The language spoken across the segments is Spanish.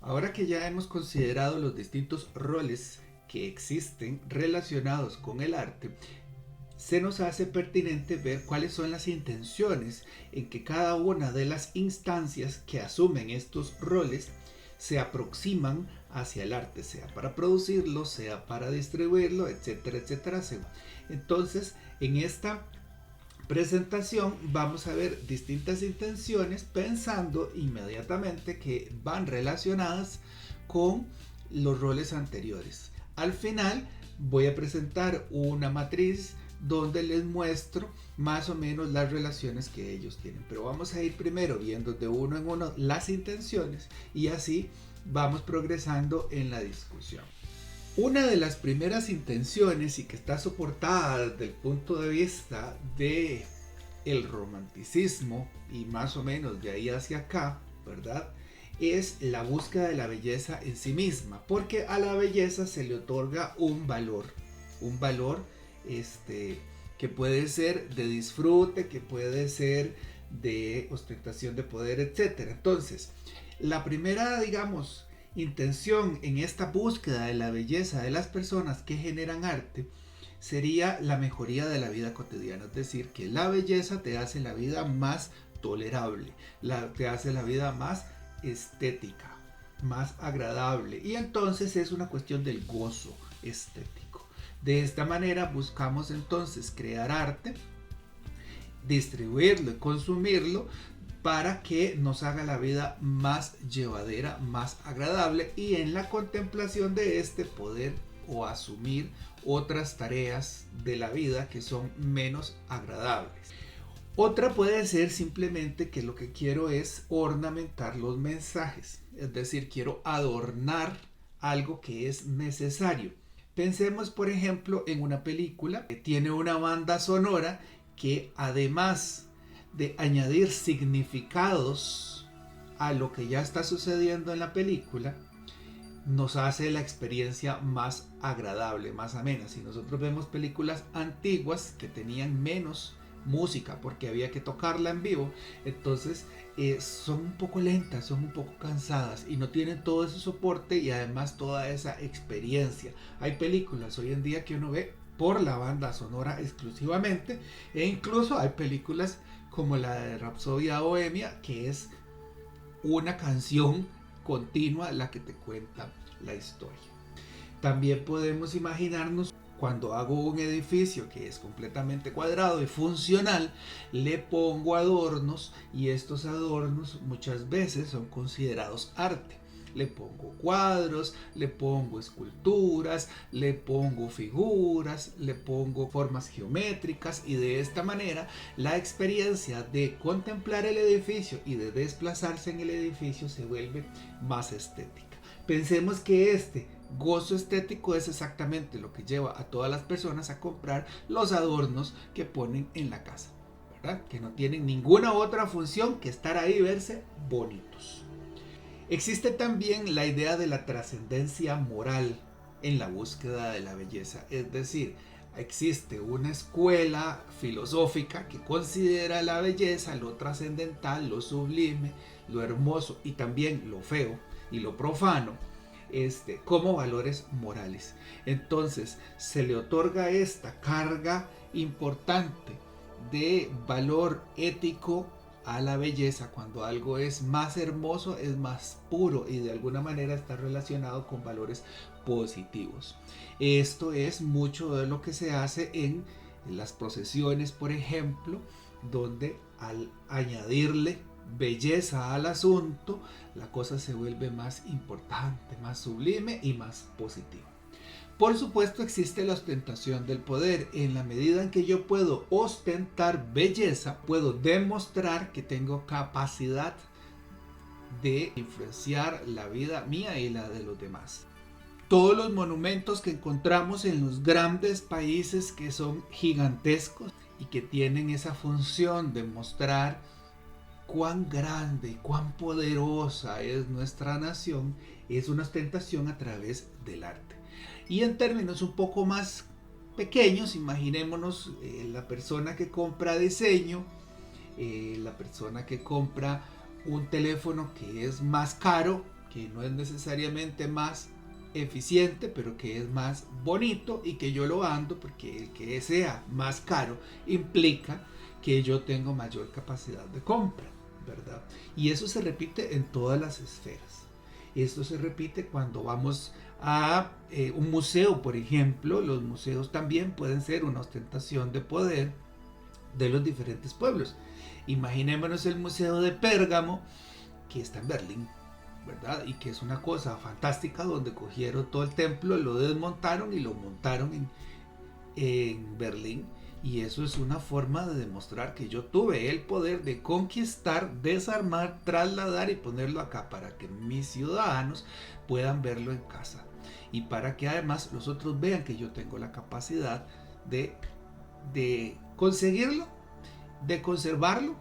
Ahora que ya hemos considerado los distintos roles que existen relacionados con el arte, se nos hace pertinente ver cuáles son las intenciones en que cada una de las instancias que asumen estos roles se aproximan hacia el arte, sea para producirlo, sea para distribuirlo, etcétera, etcétera. Entonces, en esta presentación vamos a ver distintas intenciones pensando inmediatamente que van relacionadas con los roles anteriores. Al final voy a presentar una matriz donde les muestro más o menos las relaciones que ellos tienen, pero vamos a ir primero viendo de uno en uno las intenciones y así vamos progresando en la discusión. Una de las primeras intenciones y que está soportada desde el punto de vista de el romanticismo y más o menos de ahí hacia acá, ¿verdad? Es la búsqueda de la belleza en sí misma, porque a la belleza se le otorga un valor que puede ser de disfrute, que puede ser de ostentación de poder, etc. Entonces, la primera, digamos, intención en esta búsqueda de la belleza de las personas que generan arte sería la mejoría de la vida cotidiana, es decir, que la belleza te hace la vida más tolerable, te hace la vida más estética, más agradable, y entonces es una cuestión del gozo estético. De esta manera buscamos entonces crear arte, distribuirlo y consumirlo para que nos haga la vida más llevadera, más agradable, y en la contemplación de este poder o asumir otras tareas de la vida que son menos agradables. Otra puede ser simplemente que lo que quiero es ornamentar los mensajes, es decir, quiero adornar algo que es necesario. Pensemos, por ejemplo, en una película que tiene una banda sonora que, además de añadir significados a lo que ya está sucediendo en la película, nos hace la experiencia más agradable, más amena. Si nosotros vemos películas antiguas que tenían menos música porque había que tocarla en vivo, entonces son un poco lentas, son un poco cansadas y no tienen todo ese soporte y además toda esa experiencia. Hay películas hoy en día que uno ve por la banda sonora exclusivamente, e incluso hay películas como la de Rapsodia Bohemia, que es una canción continua la que te cuenta la historia. También podemos imaginarnos cuando hago un edificio que es completamente cuadrado y funcional, le pongo adornos y estos adornos muchas veces son considerados arte. Le pongo cuadros, le pongo esculturas, le pongo figuras, le pongo formas geométricas, y de esta manera la experiencia de contemplar el edificio y de desplazarse en el edificio se vuelve más estética. Pensemos que este gozo estético es exactamente lo que lleva a todas las personas a comprar los adornos que ponen en la casa, ¿verdad? Que no tienen ninguna otra función que estar ahí y verse bonitos. Existe también la idea de la trascendencia moral en la búsqueda de la belleza, es decir, existe una escuela filosófica que considera la belleza, lo trascendental, lo sublime, lo hermoso y también lo feo y lo profano, como valores morales. Entonces se le otorga esta carga importante de valor ético a la belleza cuando algo es más hermoso, es más puro y de alguna manera está relacionado con valores positivos. Esto es mucho de lo que se hace en las procesiones, por ejemplo, donde al añadirle belleza al asunto, la cosa se vuelve más importante, más sublime y más positiva. Por supuesto, existe la ostentación del poder. En la medida en que yo puedo ostentar belleza, puedo demostrar que tengo capacidad de influenciar la vida mía y la de los demás. Todos los monumentos que encontramos en los grandes países que son gigantescos y que tienen esa función de mostrar cuán grande, cuán poderosa es nuestra nación, es una ostentación a través del arte. Y en términos un poco más pequeños, imaginémonos la persona que compra diseño, la persona que compra un teléfono que es más caro que no es necesariamente más eficiente, pero que es más bonito y que yo lo ando porque el que sea más caro implica que yo tengo mayor capacidad de compra, ¿verdad? Y eso se repite en todas las esferas. Esto se repite cuando vamos a un museo, por ejemplo. Los museos también pueden ser una ostentación de poder de los diferentes pueblos. Imaginémonos el Museo de Pérgamo, que está en Berlín, ¿verdad? Y que es una cosa fantástica, donde cogieron todo el templo, lo desmontaron y lo montaron en Berlín. Y eso es una forma de demostrar que yo tuve el poder de conquistar, desarmar, trasladar y ponerlo acá para que mis ciudadanos puedan verlo en casa. Y para que además los otros vean que yo tengo la capacidad de conseguirlo, de conservarlo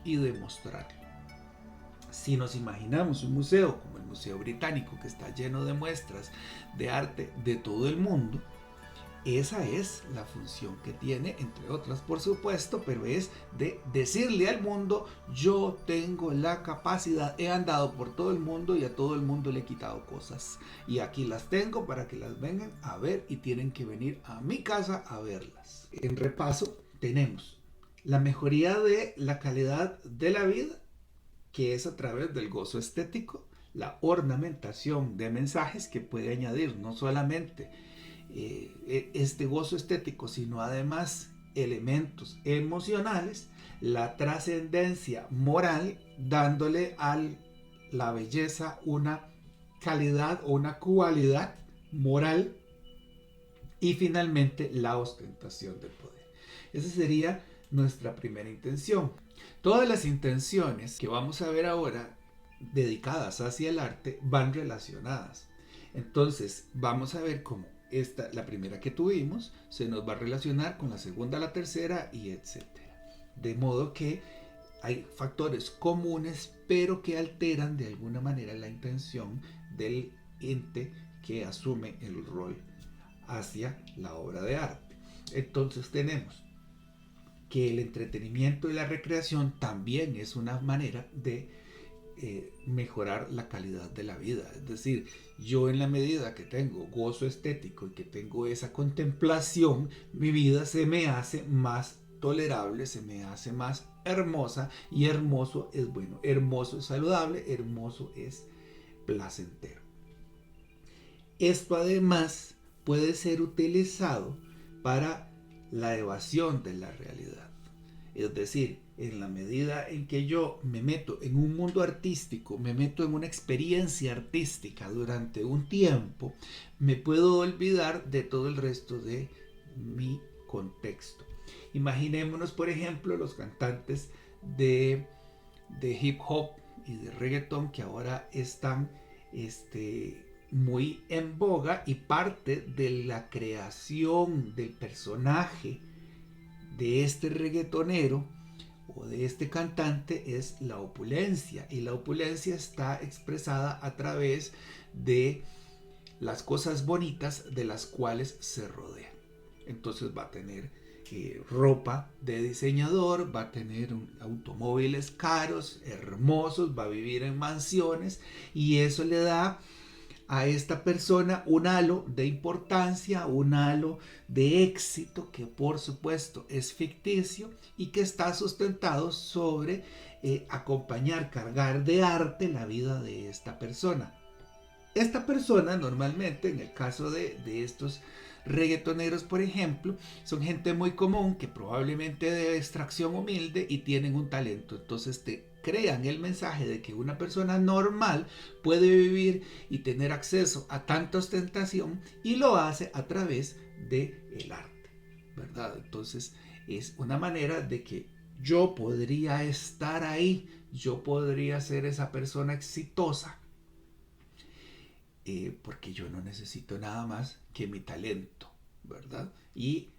y de mostrarlo. Si nos imaginamos un museo como el Museo Británico, que está lleno de muestras de arte de todo el mundo, esa es la función que tiene, entre otras por supuesto, pero es de decirle al mundo: yo tengo la capacidad, he andado por todo el mundo y a todo el mundo le he quitado cosas, y aquí las tengo para que las vengan a ver, y tienen que venir a mi casa a verlas. En repaso, tenemos la mejoría de la calidad de la vida, que es a través del gozo estético, la ornamentación de mensajes que puede añadir no solamente este gozo estético, sino además elementos emocionales, la trascendencia moral, dándole a la belleza una calidad o una cualidad moral, y finalmente la ostentación del poder. Esa sería nuestra primera intención. Todas las intenciones que vamos a ver ahora dedicadas hacia el arte van relacionadas. Entonces vamos a ver cómo la primera que tuvimos se nos va a relacionar con la segunda, la tercera y etcétera. De modo que hay factores comunes, pero que alteran de alguna manera la intención del ente que asume el rol hacia la obra de arte. Entonces tenemos que el entretenimiento y la recreación también es una manera de mejorar la calidad de la vida. Es decir, yo en la medida que tengo gozo estético y que tengo esa contemplación, mi vida se me hace más tolerable, se me hace más hermosa, y hermoso es bueno, hermoso es saludable, hermoso es placentero. Esto además puede ser utilizado para la evasión de la realidad. Es decir, en la medida en que yo me meto en un mundo artístico, me meto en una experiencia artística durante un tiempo, me puedo olvidar de todo el resto de mi contexto. Imaginémonos, por ejemplo, los cantantes de hip hop y de reggaetón que ahora están muy en boga, y parte de la creación del personaje de este reggaetonero o de este cantante es la opulencia, y la opulencia está expresada a través de las cosas bonitas de las cuales se rodea. Entonces va a tener ropa de diseñador, va a tener automóviles caros, hermosos, va a vivir en mansiones, y eso le da a esta persona un halo de importancia, un halo de éxito que por supuesto es ficticio y que está sustentado sobre acompañar, cargar de arte la vida de esta persona. Esta persona normalmente, en el caso de estos reggaetoneros, por ejemplo, son gente muy común que probablemente de extracción humilde y tienen un talento. Entonces crean el mensaje de que una persona normal puede vivir y tener acceso a tanta ostentación, y lo hace a través del arte, ¿verdad? Entonces es una manera de que yo podría estar ahí, yo podría ser esa persona exitosa, porque yo no necesito nada más que mi talento, ¿verdad? Y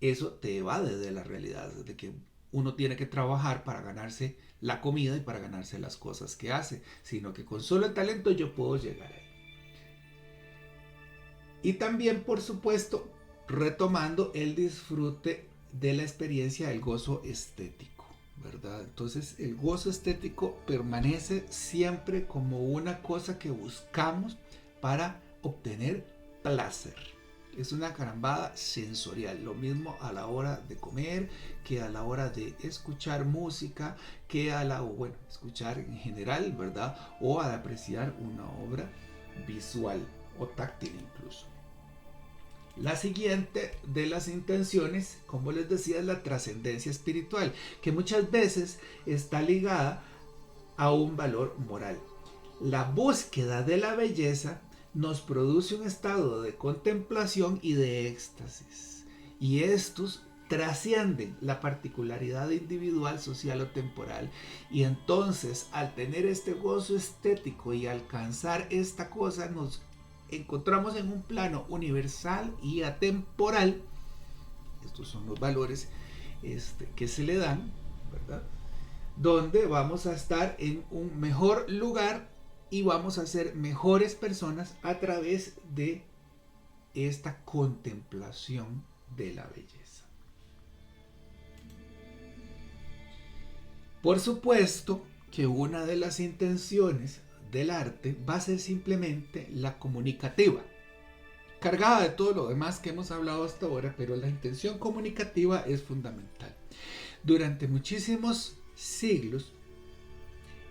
eso te evade de la realidad de que uno tiene que trabajar para ganarse la comida y para ganarse las cosas que hace, sino que con solo el talento yo puedo llegar ahí. Y también, por supuesto, retomando el disfrute de la experiencia del gozo estético, ¿verdad? Entonces el gozo estético permanece siempre como una cosa que buscamos para obtener placer. Es una carambada sensorial, lo mismo a la hora de comer, que a la hora de escuchar música, que escuchar en general, ¿verdad? O al apreciar una obra visual o táctil incluso. La siguiente de las intenciones, como les decía, es la trascendencia espiritual, que muchas veces está ligada a un valor moral. La búsqueda de la belleza nos produce un estado de contemplación y de éxtasis, y estos trascienden la particularidad individual, social o temporal, y entonces al tener este gozo estético y alcanzar esta cosa nos encontramos en un plano universal y atemporal. Estos son los valores que se le dan, ¿verdad? Donde vamos a estar en un mejor lugar y vamos a ser mejores personas a través de esta contemplación de la belleza. Por supuesto que una de las intenciones del arte va a ser simplemente la comunicativa, cargada de todo lo demás que hemos hablado hasta ahora, pero la intención comunicativa es fundamental. Durante muchísimos siglos,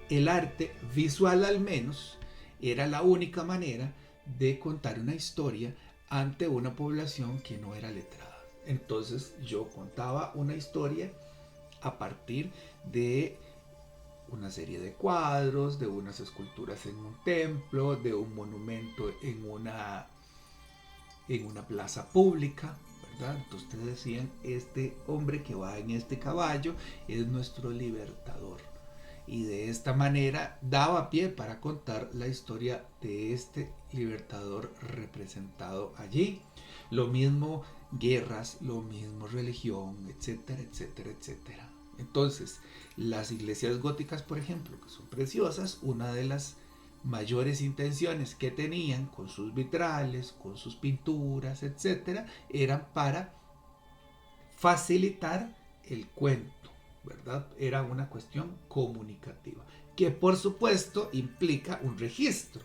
el arte visual al menos era la única manera de contar una historia ante una población que no era letrada. Entonces yo contaba una historia a partir de una serie de cuadros, de unas esculturas en un templo, de un monumento en una plaza pública, ¿verdad? Entonces ustedes decían, este hombre que va en este caballo es nuestro libertador. Y de esta manera daba pie para contar la historia de este libertador representado allí. Lo mismo guerras, lo mismo religión, etcétera, etcétera, etcétera. Entonces, las iglesias góticas, por ejemplo, que son preciosas, una de las mayores intenciones que tenían con sus vitrales, con sus pinturas, etcétera, eran para facilitar el cuento, ¿verdad? Era una cuestión comunicativa, que por supuesto implica un registro.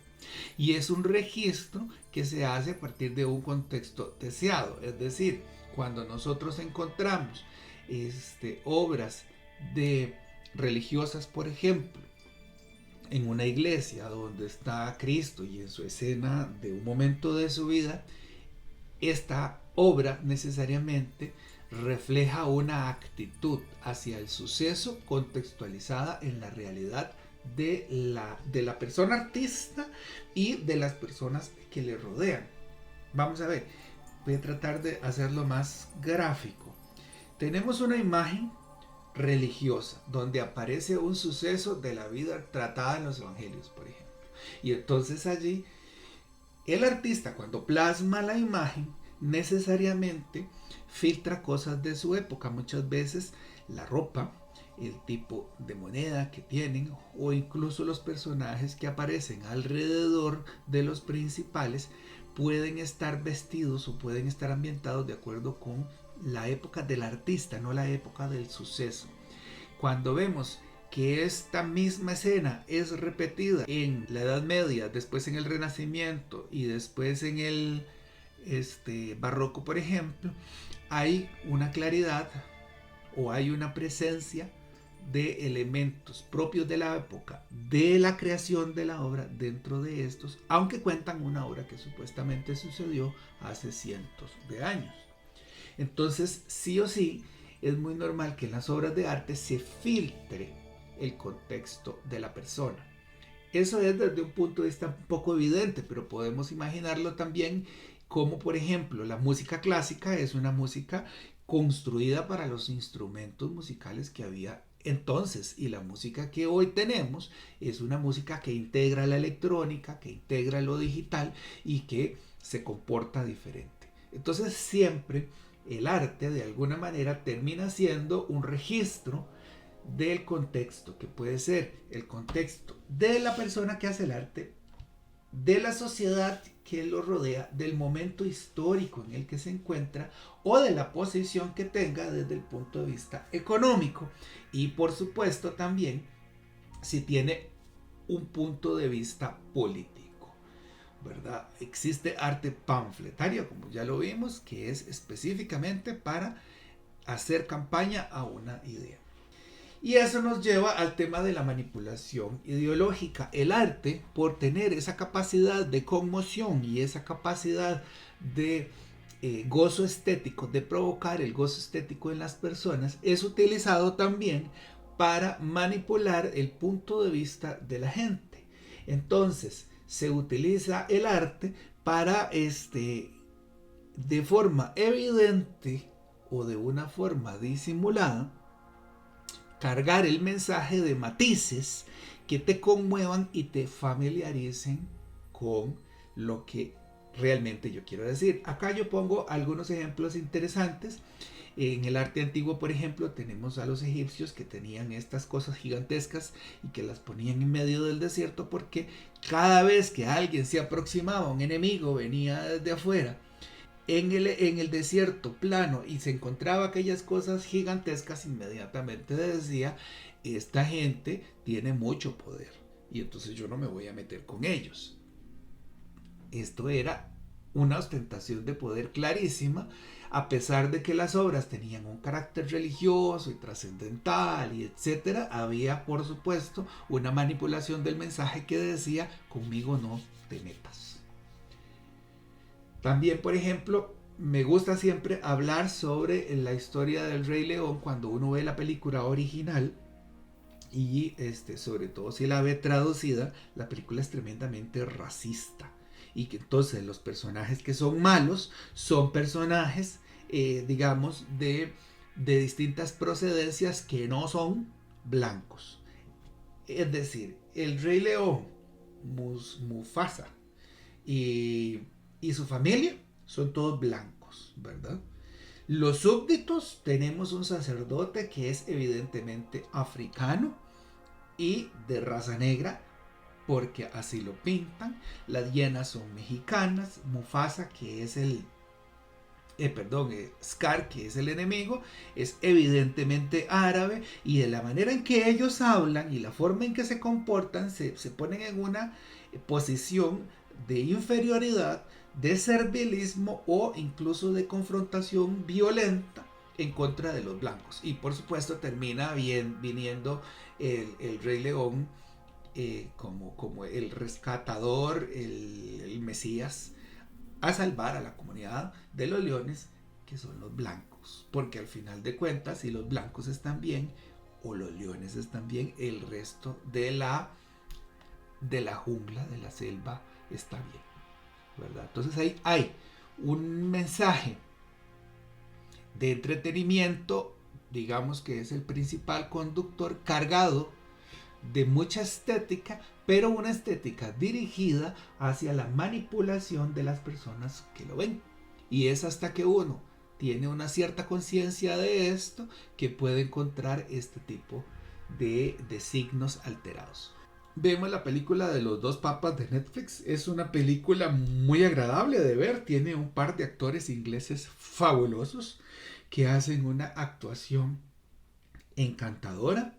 Y es un registro que se hace a partir de un contexto deseado. Es decir, cuando nosotros encontramos obras de religiosas, por ejemplo, en una iglesia donde está Cristo y en su escena de un momento de su vida, esta obra necesariamente refleja una actitud hacia el suceso contextualizada en la realidad de la persona artista y de las personas que le rodean. Vamos a ver, voy a tratar de hacerlo más gráfico. Tenemos una imagen religiosa donde aparece un suceso de la vida tratada en los evangelios, por ejemplo. Y entonces allí el artista, cuando plasma la imagen, necesariamente filtra cosas de su época, muchas veces la ropa, el tipo de moneda que tienen o incluso los personajes que aparecen alrededor de los principales pueden estar vestidos o pueden estar ambientados de acuerdo con la época del artista, no la época del suceso. Cuando vemos que esta misma escena es repetida en la Edad Media, después en el Renacimiento y después en el Barroco, por ejemplo, hay una claridad o hay una presencia de elementos propios de la época de la creación de la obra dentro de estos, aunque cuentan una obra que supuestamente sucedió hace cientos de años. Entonces, sí o sí, es muy normal que en las obras de arte se filtre el contexto de la persona. Eso es desde un punto de vista un poco evidente, pero podemos imaginarlo también como, por ejemplo, la música clásica es una música construida para los instrumentos musicales que había entonces, y la música que hoy tenemos es una música que integra la electrónica, que integra lo digital y que se comporta diferente. Entonces siempre el arte de alguna manera termina siendo un registro del contexto, que puede ser el contexto de la persona que hace el arte, de la sociedad que lo rodea, del momento histórico en el que se encuentra o de la posición que tenga desde el punto de vista económico. Y por supuesto también si tiene un punto de vista político, ¿verdad? Existe arte panfletario, como ya lo vimos, que es específicamente para hacer campaña a una idea. Y eso nos lleva al tema de la manipulación ideológica. El arte, por tener esa capacidad de conmoción y esa capacidad de gozo estético, de provocar el gozo estético en las personas, es utilizado también para manipular el punto de vista de la gente. Entonces, se utiliza el arte para de forma evidente o de una forma disimulada, cargar el mensaje de matices que te conmuevan y te familiaricen con lo que realmente yo quiero decir. Acá yo pongo algunos ejemplos interesantes. En el arte antiguo, por ejemplo, tenemos a los egipcios que tenían estas cosas gigantescas y que las ponían en medio del desierto porque cada vez que alguien se aproximaba, un enemigo venía desde afuera, en el desierto plano y se encontraba aquellas cosas gigantescas, inmediatamente decía, esta gente tiene mucho poder y entonces yo no me voy a meter con ellos. Esto era una ostentación de poder clarísima, a pesar de que las obras tenían un carácter religioso y trascendental y etcétera, había por supuesto una manipulación del mensaje que decía, conmigo no te metas. También, por ejemplo, me gusta siempre hablar sobre la historia del Rey León cuando uno ve la película original y sobre todo si la ve traducida, la película es tremendamente racista y que entonces los personajes que son malos son personajes, digamos, de distintas procedencias que no son blancos. Es decir, el Rey León, Mufasa y su familia son todos blancos, ¿verdad? Los súbditos, tenemos un sacerdote que es evidentemente africano y de raza negra, porque así lo pintan. Las hienas son mexicanas. Mufasa, que es Scar, que es el enemigo, es evidentemente árabe, y de la manera en que ellos hablan y la forma en que se comportan, se ponen en una posición de inferioridad, de servilismo o incluso de confrontación violenta en contra de los blancos. Y por supuesto termina viniendo el Rey León como el rescatador, el Mesías, a salvar a la comunidad de los leones, que son los blancos. Porque al final de cuentas, si los blancos están bien o los leones están bien, el resto de la jungla, de la selva, está bien, ¿verdad? Entonces ahí hay un mensaje de entretenimiento, digamos que es el principal conductor, cargado de mucha estética, pero una estética dirigida hacia la manipulación de las personas que lo ven. Y es hasta que uno tiene una cierta conciencia de esto que puede encontrar este tipo de signos alterados. Vemos la película de los dos papas de Netflix. Es una película muy agradable de ver. Tiene un par de actores ingleses fabulosos que hacen una actuación encantadora.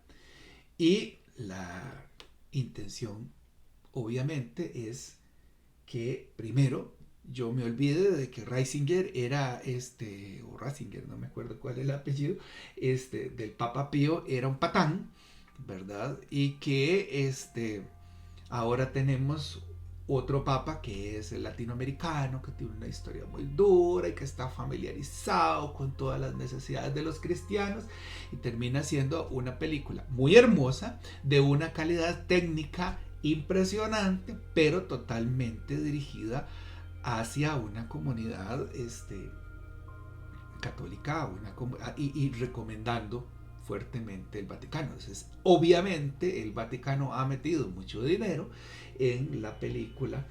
Y la intención, obviamente, es que primero yo me olvide de que Ratzinger era o Ratzinger, no me acuerdo cuál es el apellido, del Papa Pío, era un patán, ¿verdad? Y que ahora tenemos otro papa que es el latinoamericano, que tiene una historia muy dura y que está familiarizado con todas las necesidades de los cristianos, y termina siendo una película muy hermosa, de una calidad técnica impresionante, pero totalmente dirigida hacia una comunidad católica, y recomendando fuertemente el Vaticano. Entonces, obviamente el Vaticano ha metido mucho dinero en la película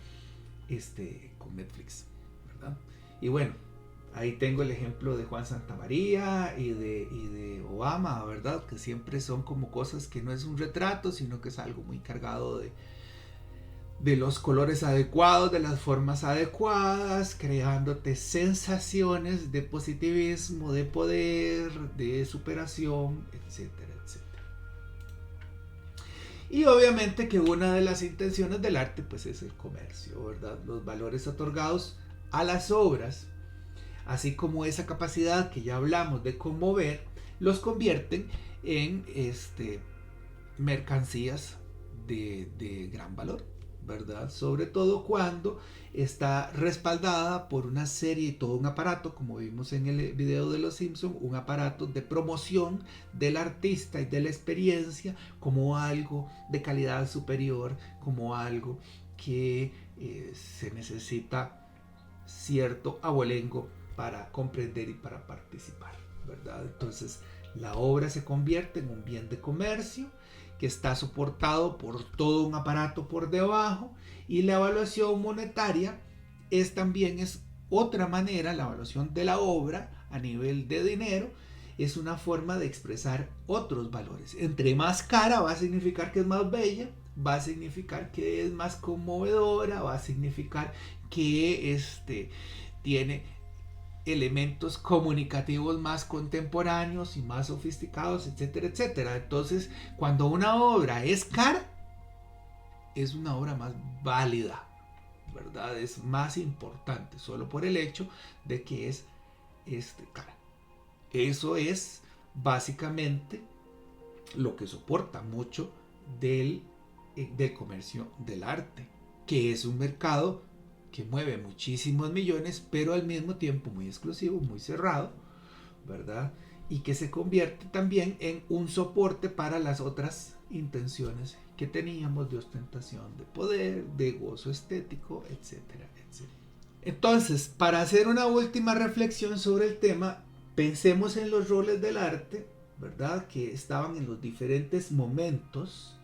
con Netflix, ¿verdad? Y bueno, ahí tengo el ejemplo de Juan Santamaría y de Obama, ¿verdad? Que siempre son como cosas que no es un retrato, sino que es algo muy cargado de los colores adecuados, de las formas adecuadas, creándote sensaciones de positivismo, de poder, de superación, etcétera, etcétera. Y obviamente que una de las intenciones del arte pues es el comercio, ¿verdad? Los valores otorgados a las obras, así como esa capacidad que ya hablamos de conmover, los convierten en mercancías de gran valor, ¿verdad? Sobre todo cuando está respaldada por una serie y todo un aparato, como vimos en el video de Los Simpson, un aparato de promoción del artista y de la experiencia como algo de calidad superior, como algo que se necesita cierto abolengo para comprender y para participar, ¿verdad? Entonces la obra se convierte en un bien de comercio que está soportado por todo un aparato por debajo, y la evaluación monetaria también es otra manera, la evaluación de la obra a nivel de dinero es una forma de expresar otros valores. Entre más cara va a significar que es más bella, va a significar que es más conmovedora, va a significar que tiene elementos comunicativos más contemporáneos y más sofisticados, etcétera, etcétera. Entonces, cuando una obra es cara, es una obra más válida, ¿verdad? Es más importante solo por el hecho de que es cara. Eso es básicamente lo que soporta mucho del comercio del arte, que es un mercado que mueve muchísimos millones, pero al mismo tiempo muy exclusivo, muy cerrado, ¿verdad? Y que se convierte también en un soporte para las otras intenciones que teníamos de ostentación de poder, de gozo estético, etcétera, etcétera. Entonces, para hacer una última reflexión sobre el tema, pensemos en los roles del arte, ¿verdad? Que estaban en los diferentes momentos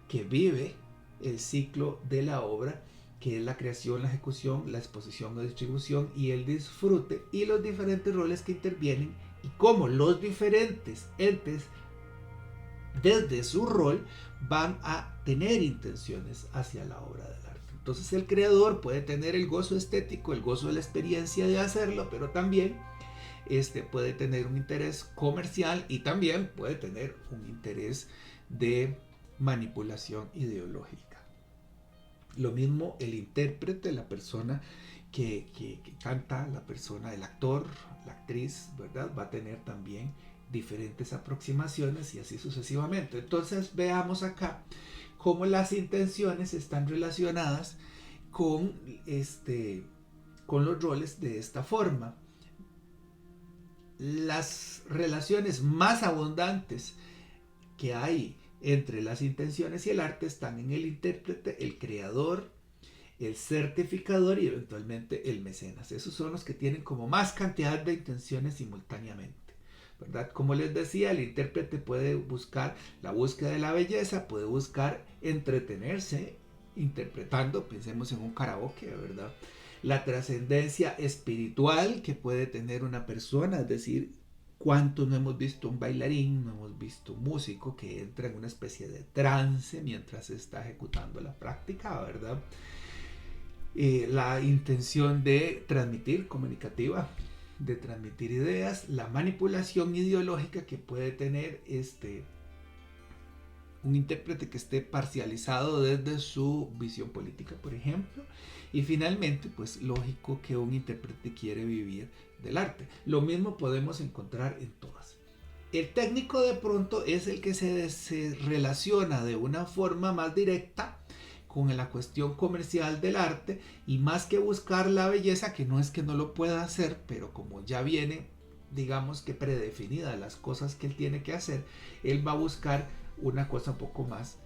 que vive el ciclo de la obra, que es la creación, la ejecución, la exposición, la distribución y el disfrute, y los diferentes roles que intervienen y cómo los diferentes entes desde su rol van a tener intenciones hacia la obra del arte. Entonces el creador puede tener el gozo estético, el gozo de la experiencia de hacerlo, pero también puede tener un interés comercial y también puede tener un interés de manipulación ideológica. Lo mismo el intérprete, la persona que canta, la persona, el actor, la actriz, ¿verdad? Va a tener también diferentes aproximaciones y así sucesivamente. Entonces veamos acá cómo las intenciones están relacionadas con los roles de esta forma. Las relaciones más abundantes que hay entre las intenciones y el arte están en el intérprete, el creador, el certificador y eventualmente el mecenas. Esos son los que tienen como más cantidad de intenciones simultáneamente, ¿verdad? Como les decía, el intérprete puede buscar la búsqueda de la belleza, puede buscar entretenerse interpretando, pensemos en un karaoke, ¿verdad? La trascendencia espiritual que puede tener una persona, es decir, ¿cuánto no hemos visto un bailarín, no hemos visto un músico que entra en una especie de trance mientras está ejecutando la práctica, ¿verdad? La intención de transmitir comunicativa, de transmitir ideas, la manipulación ideológica que puede tener un intérprete que esté parcializado desde su visión política, por ejemplo, y finalmente, pues lógico que un intérprete quiere vivir del arte. Lo mismo podemos encontrar en todas. El técnico de pronto es el que se relaciona de una forma más directa con la cuestión comercial del arte, y más que buscar la belleza, que no es que no lo pueda hacer, pero como ya viene, digamos que predefinida las cosas que él tiene que hacer, él va a buscar una cosa un poco más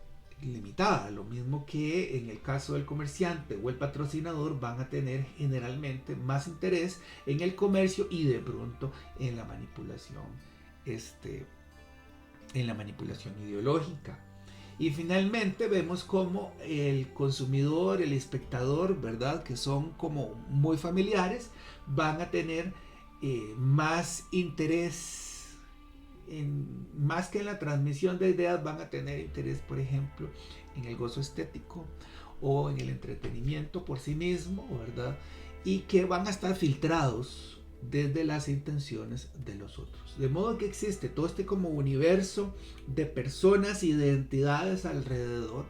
limitada. Lo mismo que en el caso del comerciante o el patrocinador van a tener generalmente más interés en el comercio y de pronto en la manipulación ideológica. Y finalmente vemos como el consumidor, el espectador, ¿verdad? Que son como muy familiares, van a tener más interés, más que en la transmisión de ideas, van a tener interés, por ejemplo, en el gozo estético o en el entretenimiento por sí mismo, ¿verdad? Y que van a estar filtrados desde las intenciones de los otros. De modo que existe todo este como universo de personas y de entidades alrededor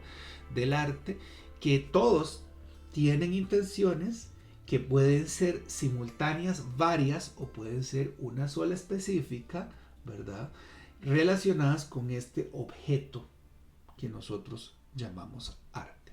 del arte, que todos tienen intenciones que pueden ser simultáneas, varias, o pueden ser una sola específica, ¿verdad? Relacionadas con este objeto que nosotros llamamos arte.